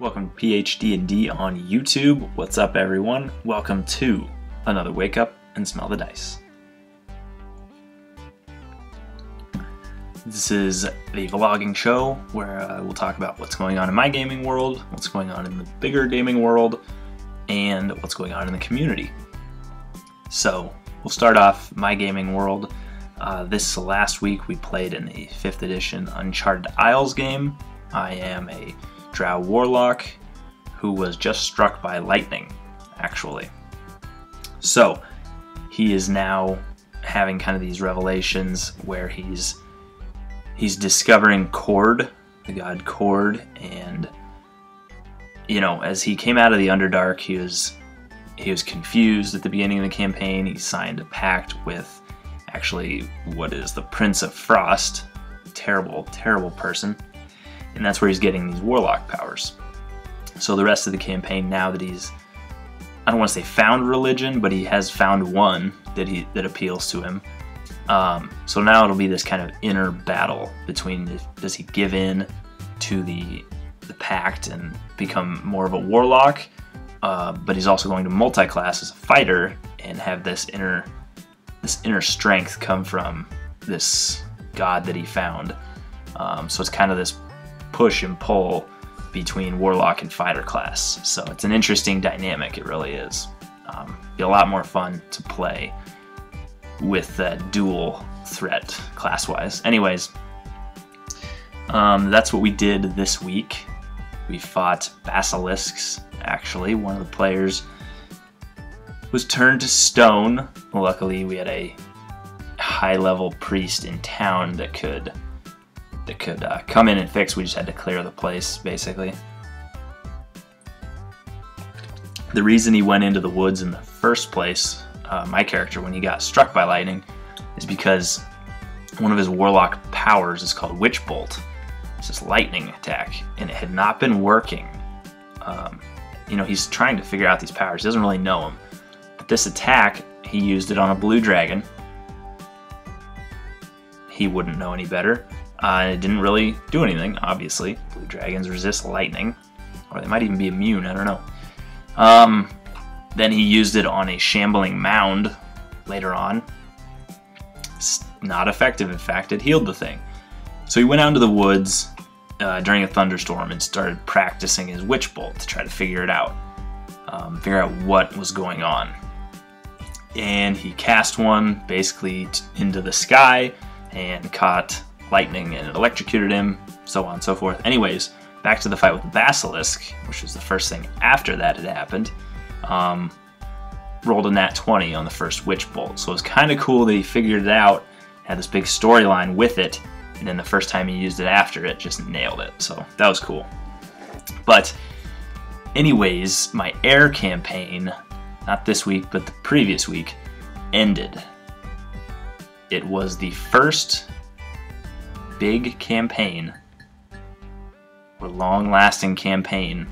Welcome to PhD&D on YouTube. What's up, everyone? Welcome to another Wake Up and Smell the Dice. This is the vlogging show where we'll talk about what's going on in my gaming world, what's going on in the bigger gaming world, and what's going on in the community. So, we'll start off my gaming world. This last week we played in the 5th edition Uncharted Isles game. I am a Drow Warlock who was just struck by lightning, actually. So, he is now having kind of these revelations where he's discovering Cord, the god Cord, and you know, as he came out of the Underdark, he was confused at the beginning of the campaign. He signed a pact with actually what is the Prince of Frost, terrible, terrible person, and that's where he's getting these warlock powers. So the rest of the campaign, now that he's, I don't want to say found religion, but he has found one that appeals to him. So now it'll be this kind of inner battle between, does he give in to the pact and become more of a warlock, but he's also going to multi-class as a fighter and have this inner strength come from this god that he found. So it's kind of this push and pull between warlock and fighter class. So it's an interesting dynamic, it really is. Be a lot more fun to play with that dual threat class-wise. Anyways, that's what we did this week. We fought basilisks, actually. One of the players was turned to stone. Luckily, we had a high-level priest in town that could come in and fix. We just had to clear the place, basically. The reason he went into the woods in the first place, my character, when he got struck by lightning, is because one of his warlock powers is called Witch Bolt. It's this lightning attack, and it had not been working. You know, he's trying to figure out these powers. He doesn't really know them. But this attack, he used it on a blue dragon. He wouldn't know any better. It didn't really do anything, obviously. Blue dragons resist lightning. Or they might even be immune, I don't know. Then he used it on a shambling mound later on. It's not effective, in fact, it healed the thing. So he went out into the woods during a thunderstorm and started practicing his Witch Bolt to try to figure it out. Figure out what was going on. And he cast one basically into the sky and caught lightning and it electrocuted him, so on and so forth. Anyways, back to the fight with the basilisk, which was the first thing after that had happened. Rolled a nat 20 on the first Witch Bolt, so it was kind of cool that he figured it out, had this big storyline with it, and then the first time he used it after it, just nailed it, so that was cool. But anyways, my air campaign, not this week, but the previous week, ended. It was the first big campaign, or long-lasting campaign,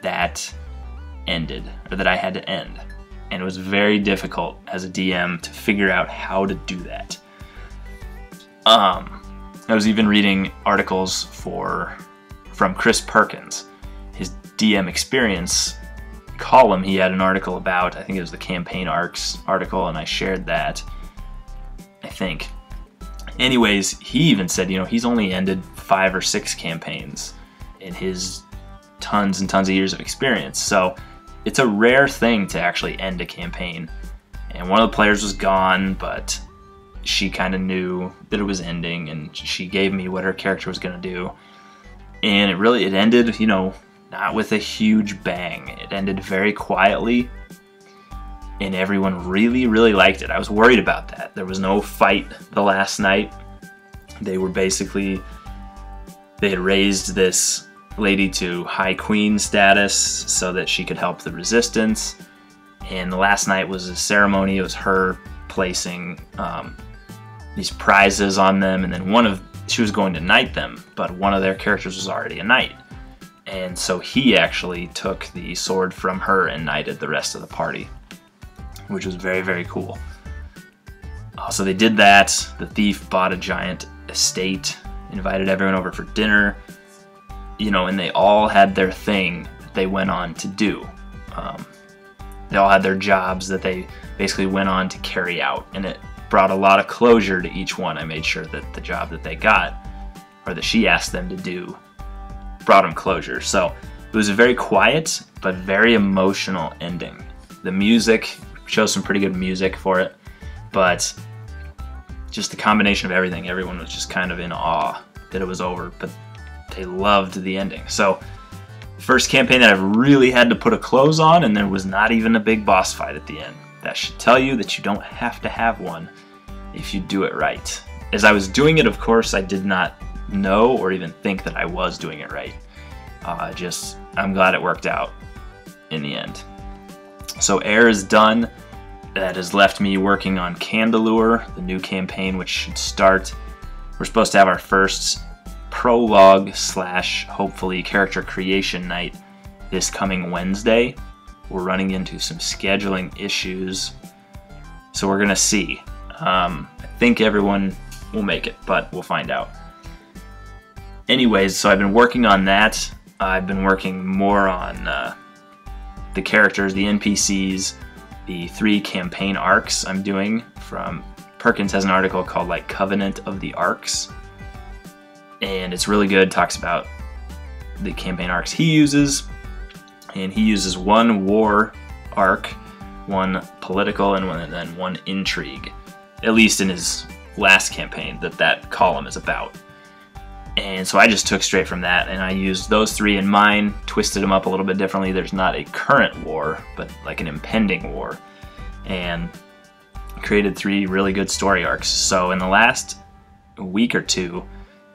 that ended, or that I had to end. And it was very difficult as a DM to figure out how to do that. I was even reading articles from Chris Perkins. His DM experience column, he had an article about, I think it was the campaign arcs article, and I shared that, I think. Anyways, he even said, you know, he's only ended 5 or 6 campaigns in his tons and tons of years of experience. So it's a rare thing to actually end a campaign. And one of the players was gone, but she kind of knew that it was ending, and she gave me what her character was going to do. And it ended, you know, not with a huge bang. It ended very quietly, and everyone really, really liked it. I was worried about that. There was no fight the last night. They had raised this lady to High Queen status so that she could help the resistance. And the last night was a ceremony. It was her placing these prizes on them, and then she was going to knight them, but one of their characters was already a knight. And so he actually took the sword from her and knighted the rest of the party, which was very, very cool. So they did that. The thief bought a giant estate, invited everyone over for dinner. and they all had their thing that they went on to do. They all had their jobs that they basically went on to carry out, and it brought a lot of closure to each one. I made sure that the job that they got, or that she asked them to do, brought them closure. So it was a very quiet but very emotional ending. The music shows some pretty good music for it, but just the combination of everything, everyone was just kind of in awe that it was over, but they loved the ending. So first campaign that I've really had to put a close on, and there was not even a big boss fight at the end. That should tell you that you don't have to have one if you do it right. As I was doing it, of course, I did not know or even think that I was doing it right. I'm glad it worked out in the end. So Air is done. That has left me working on Candelure, the new campaign, which should start. We're supposed to have our first prologue / hopefully character creation night this coming Wednesday. We're running into some scheduling issues, so we're gonna see. I think everyone will make it, but we'll find out. Anyways, so I've been working on that. I've been working more on the characters, the NPCs, the 3 campaign arcs I'm doing. From Perkins has an article called like Covenant of the Arcs, and it's really good. Talks about the campaign arcs he uses, and he uses one war arc, one political, and then one intrigue, at least in his last campaign that column is about. And so I just took straight from that, and I used those 3 in mine, twisted them up a little bit differently. There's not a current war, but like an impending war, and created 3 really good story arcs. So in the last week or 2,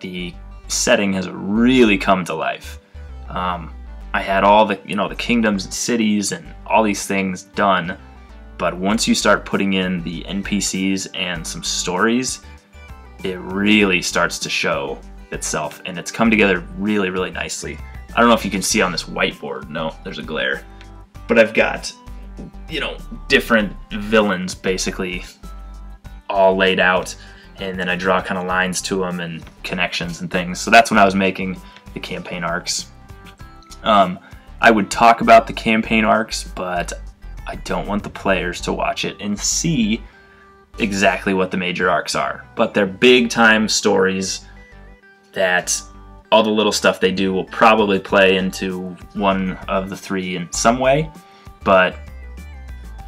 the setting has really come to life. I had all the the kingdoms and cities and all these things done, but once you start putting in the NPCs and some stories, it really starts to show itself, and it's come together really, really nicely. I don't know if you can see on this whiteboard. No, there's a glare, but I've got different villains basically all laid out, and then I draw kind of lines to them and connections and things. So that's when I was making the campaign arcs. I would talk about the campaign arcs, but I don't want the players to watch it and see exactly what the major arcs are. But they're big time stories that all the little stuff they do will probably play into one of the 3 in some way, but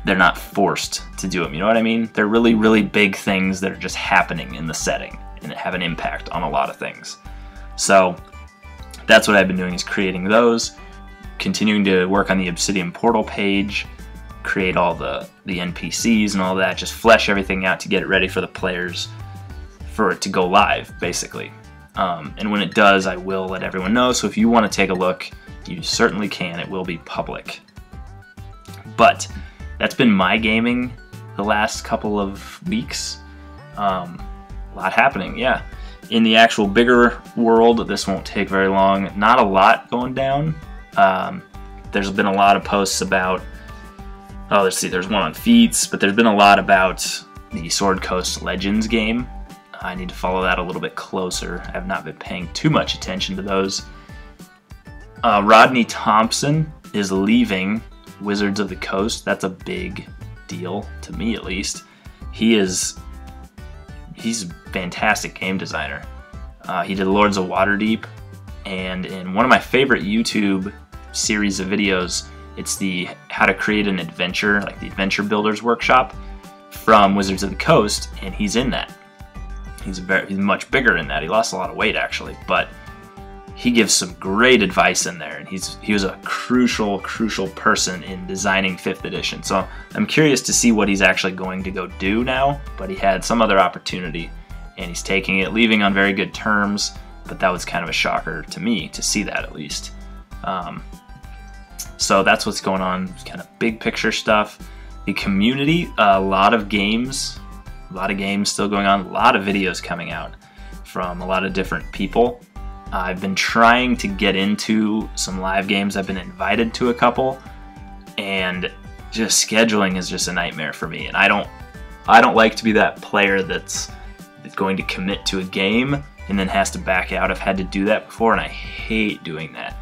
they're not forced to do them, you know what I mean? They're really, really big things that are just happening in the setting and have an impact on a lot of things. So that's what I've been doing, is creating those, continuing to work on the Obsidian Portal page, create all the NPCs and all that, just flesh everything out to get it ready for the players, for it to go live, basically. And when it does, I will let everyone know, so if you want to take a look, you certainly can. It will be public. But that's been my gaming the last couple of weeks. A lot happening, yeah. In the actual bigger world, this won't take very long. Not a lot going down. There's been a lot of posts about, let's see, there's one on feats, but there's been a lot about the Sword Coast Legends game. I need to follow that a little bit closer. I have not been paying too much attention to those. Rodney Thompson is leaving Wizards of the Coast. That's a big deal, to me at least. He's a fantastic game designer. He did Lords of Waterdeep, and in one of my favorite YouTube series of videos, it's the How to Create an Adventure, like the Adventure Builders Workshop from Wizards of the Coast, and he's in that. He's much bigger in that. He lost a lot of weight, actually, but he gives some great advice in there, and he was a crucial person in designing 5th edition. So I'm curious to see what he's actually going to go do now, but he had some other opportunity, and he's taking it, leaving on very good terms, but that was kind of a shocker to me to see that, at least. So that's what's going on, kind of big picture stuff. The community, a lot of games still going on, a lot of videos coming out from a lot of different people. I've been trying to get into some live games. I've been invited to a couple, and just scheduling is just a nightmare for me. And I don't like to be that player that's going to commit to a game and then has to back out. I've had to do that before, and I hate doing that.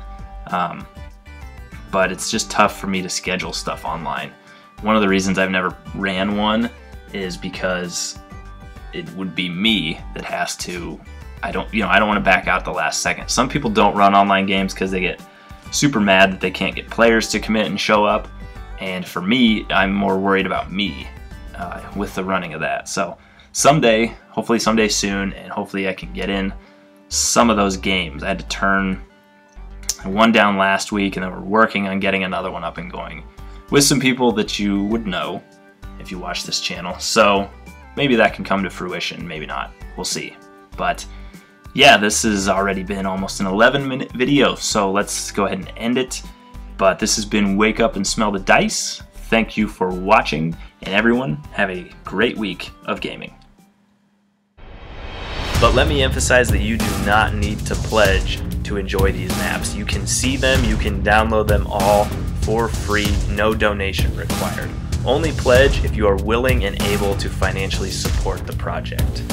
But it's just tough for me to schedule stuff online. One of the reasons I've never ran one is because it would be me that has to. I don't want to back out the last second. Some people don't run online games because they get super mad that they can't get players to commit and show up. And for me, I'm more worried about me with the running of that. So someday, hopefully someday soon, and hopefully I can get in some of those games. I had to turn one down last week, and then we're working on getting another one up and going with some people that you would know if you watch this channel. So maybe that can come to fruition, maybe not. We'll see. But yeah, this has already been almost an 11-minute video, so let's go ahead and end it. But this has been Wake Up and Smell the Dice. Thank you for watching, and everyone, have a great week of gaming. But let me emphasize that you do not need to pledge to enjoy these maps. You can see them, you can download them all for free, no donation required. Only pledge if you are willing and able to financially support the project.